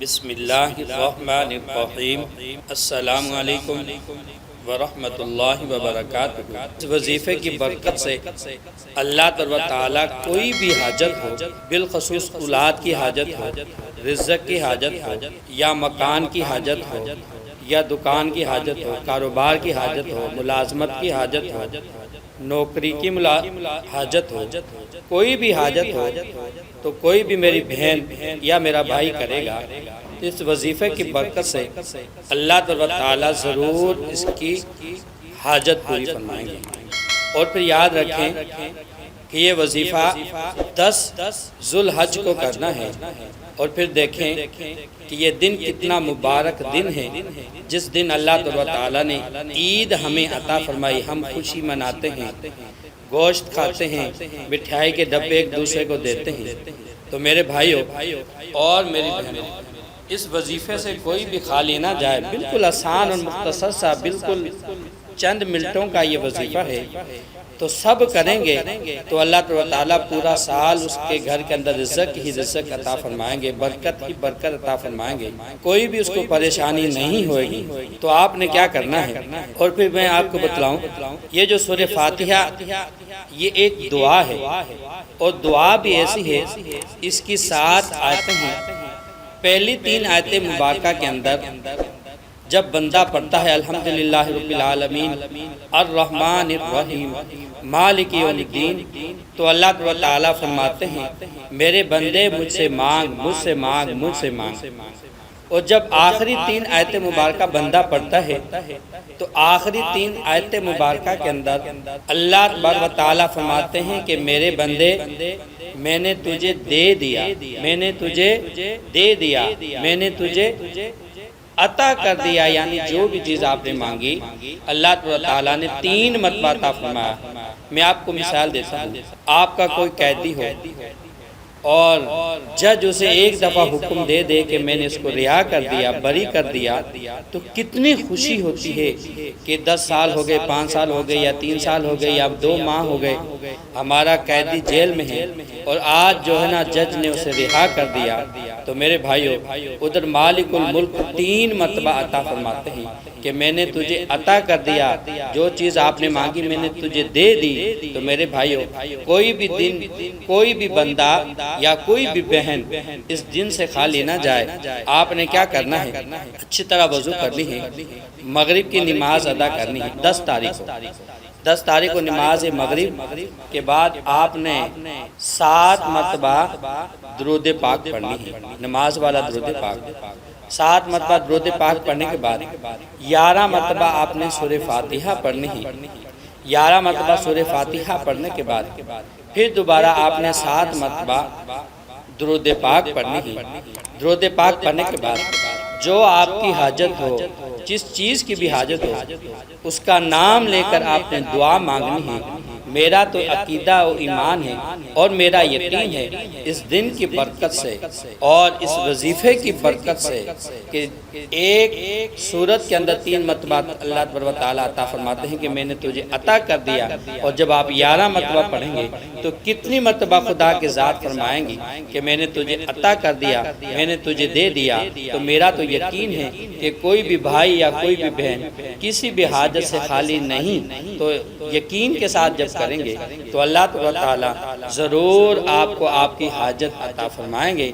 بسم اللہ الرحمن الرحیم۔ السلام علیکم ورحمۃ اللہ وبرکاتہ۔ اس وظیفے کی برکت سے اللہ تعالیٰ کوئی بھی حاجت ہو، بالخصوص اولاد کی حاجت ہو، رزق کی حاجت ہو، یا مکان کی حاجت ہو، یا دکان کی حاجت ہو، کاروبار کی حاجت ہو، ملازمت کی حاجت ہو، نوکری کی حاجت ہو، کوئی بھی حاجت ہو تو کوئی بھی میری بہن یا میرا بھائی کرے گا، اس وظیفے کی برکت سے اللہ تعالیٰ ضرور اس کی حاجت پوری فرمائیں گے۔ اور پھر یاد رکھیں کہ یہ وظیفہ 10 ذوالحج کو کرنا ہے، اور پھر دیکھیں کہ یہ دن کتنا مبارک دن ہے، جس دن اللہ تعالیٰ نے عید ہمیں عطا فرمائی۔ ہم خوشی مناتے ہیں، گوشت کھاتے ہیں، مٹھائی کے ڈبے ایک دوسرے کو دیتے ہیں۔ تو میرے بھائیوں اور میری بہنوں، اس وظیفے سے کوئی بھی خالی نہ جائے۔ بالکل آسان اور مختصر سا، بالکل چند منٹوں کا یہ وظیفہ ہے، تو سب کریں گے تو اللہ تعالیٰ پورا سال اس کے گھر کے اندر رزق ہی رزق عطا فرمائیں گے، برکت ہی برکت عطا فرمائیں گے، کوئی بھی اس کو پریشانی نہیں ہوئے گی۔ تو آپ نے کیا کرنا ہے، اور پھر میں آپ کو بتلاؤں، یہ جو سورہ فاتحہ یہ ایک دعا ہے، اور دعا بھی ایسی ہے، اس کی 7 آیتیں ہیں۔ پہلی 3 آیتیں مبارکہ کے اندر جب بندہ پڑھتا ہے الحمدللہ رب العالمین الرحمن الرحیم مالک یوم الدین، تو اللہ تعالیٰ فرماتے ہیں میرے بندے مجھ سے مانگ، مجھ سے مانگ، مجھ سے مانگ۔ اور جب آخری 3 آیت مبارکہ بندہ پڑھتا ہے تو آخری 3 آیت مبارکہ کے اندر اللہ تعالیٰ فرماتے ہیں کہ میرے بندے میں نے تجھے دے دیا، میں نے تجھے دے دیا، میں نے تجھے عطا کر دیا، یعنی جو بھی چیز آپ نے مانگی اللہ تعالیٰ نے 3 مرتبہ عطا فرمایا۔ میں آپ کو مثال دیتا ہوں، آپ کا کوئی قیدی ہو اور جج اسے ایک دفعہ حکم دے دے کہ میں نے اس کو رہا کر دیا، بری کر دیا، تو کتنی خوشی ہوتی ہے کہ 10 سال ہو گئے، 5 سال ہو گئے، یا 3 سال ہو گئے، یا 2 ماہ ہو گئے، ہمارا قیدی جیل میں ہے، اور آج جو ہے نا جج نے اسے رہا کر دیا۔ تو میرے بھائیوں، ادھر مالک الملک 3 مرتبہ عطا فرماتے ہیں کہ میں نے تجھے عطا کر دیا، جو چیز آپ نے مانگی میں نے تجھے دے دی۔ تو میرے بھائیوں، کوئی بھی دن، کوئی بھی بندہ یا کوئی بھی بہن اس دن سے خالی نہ جائے۔ آپ نے کیا کرنا ہے، اچھی طرح وضو کرنی ہے، مغرب کی نماز ادا کرنی ہے 10 تاریخ کو۔ 10 تاریخ کو نماز مغرب کے بعد آپ نے 7 مرتبہ درود پاک پڑھنی ہے، نماز والا درود پاک۔ 7 مرتبہ درود پاک پڑھنے کے بعد 11 مرتبہ آپ نے سورہ فاتحہ پڑھنی ہے۔ 11 مرتبہ سورہ فاتحہ پڑھنے کے بعد پھر دوبارہ آپ نے 7 مرتبہ درود پاک پڑھنی ہے۔ درود پاک پڑھنے کے بعد جو آپ کی حاجت ہو، جس چیز کی بھی حاجت ہو، اس کا نام لے کر آپ نے دعا مانگنی ہے۔ میرا تو عقیدہ و ایمان ہے اور میرا یقین ہے اس دن کی برکت سے اور اس وظیفے کی برکت سے کہ ایک سورت کے اندر 3 مرتبہ اللہ تعالیٰ عطا فرماتے ہیں کہ میں نے تجھے عطا کر دیا، اور جب آپ 11 مرتبہ پڑھیں گے تو کتنی مرتبہ خدا کی ذات فرمائیں گی کہ میں نے تجھے عطا کر دیا، میں نے تجھے دے دیا۔ تو میرا تو یقین ہے کہ کوئی بھی بھائی یا کوئی بھی بہن کسی بھی حاجت سے خالی نہیں، تو یقین کے ساتھ جب کریں گے تو اللہ تعالیٰ ضرور آپ کو آپ کی حاجت عطا فرمائیں گے۔